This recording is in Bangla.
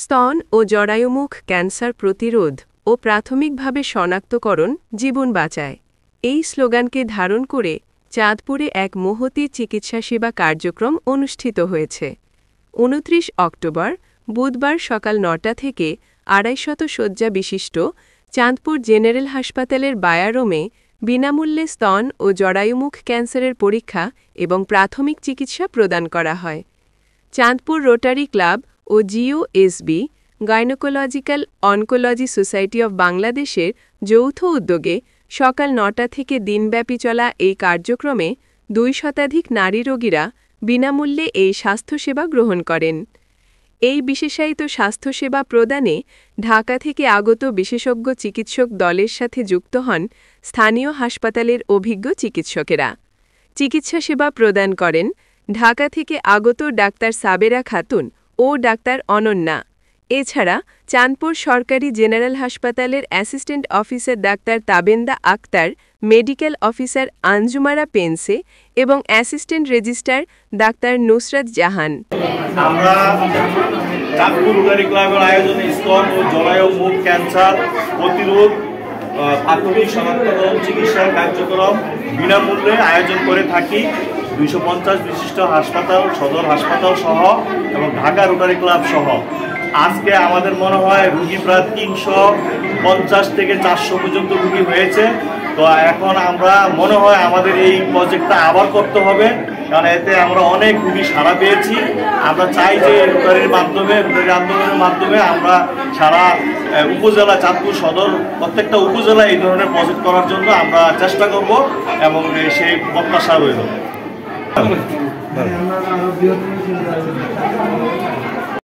স্তন ও জরায়ুমুখ ক্যান্সার প্রতিরোধ ও প্রাথমিকভাবে শনাক্তকরণ জীবন বাঁচায়। এই স্লোগানকে ধারণ করে চাঁদপুরে এক মহতী চিকিৎসা সেবা কার্যক্রম অনুষ্ঠিত হয়েছে। ২৯ অক্টোবর বুধবার সকাল ৯টা থেকে ২৫০ শয্যা বিশিষ্ট চাঁদপুর জেনারেল হাসপাতালের বায়ারোমে বিনামূল্যে স্তন ও জরায়ুমুখ ক্যান্সারের পরীক্ষা এবং প্রাথমিক চিকিৎসা প্রদান করা হয়। চাঁদপুর রোটারি ক্লাব ও GOSB gynaecological oncology society of বাংলাদেশের যৌথ উদ্যোগে সকাল ৯টা থেকে দিনব্যাপী চলা এই কার্যক্রমে ২ শতাধিক নারী রোগীরা বিনামূল্যে এই স্বাস্থ্যসেবা গ্রহণ করেন। এই বিশেষায়িত স্বাস্থ্যসেবা প্রদানে ঢাকা থেকে আগত বিশেষজ্ঞ চিকিৎসক দলের সাথে যুক্ত হন স্থানীয় হাসপাতালের অভিজ্ঞ চিকিৎসকেরা। চিকিৎসা সেবা প্রদান করেন ঢাকা থেকে আগত ডাক্তার সাবেরা খাতুন ও ডাক্তার অনন্যা। এছাড়া চাঁদপুর সরকারি জেনারেল হাসপাতালের assistant officer doctor Tabenda Akter, medical officer Anjumara Pense এবং assistant registrar doctor Nusrat Jahan. আমরা চাঁদপুর রোটারি ক্লাবের আয়োজনে স্তন ও জরায়ুমুখ ক্যান্সার প্রতিরোধ প্রাথমিক শনাক্তকরণ চিকিৎসার কার্যক্রম বিনামূল্যে আয়োজন করে থাকি। ২৫০ বিশিষ্ট হাসপাতাল, সদর হাসপাতাল সহ এবং ঢাকা রোটারি ক্লাব সহ আজকে আমাদের মনে হয় রুগী প্রায় ৩৫০ থেকে ৪০০ পর্যন্ত রুগী হয়েছে। তো এখন আমরা মনে হয় আমাদের এই প্রজেক্টটা আবার করতে হবে, কারণ এতে আমরা অনেক রুগী সাড়া পেয়েছি। আমরা চাই যে রোটারি আন্দোলনের মাধ্যমে আমরা সারা উপজেলা, চাঁদপুর সদর প্রত্যেকটা উপজেলা এই ধরনের প্রজেক্ট করার জন্য আমরা চেষ্টা করব এবং সেই প্রত্যাশা রইল।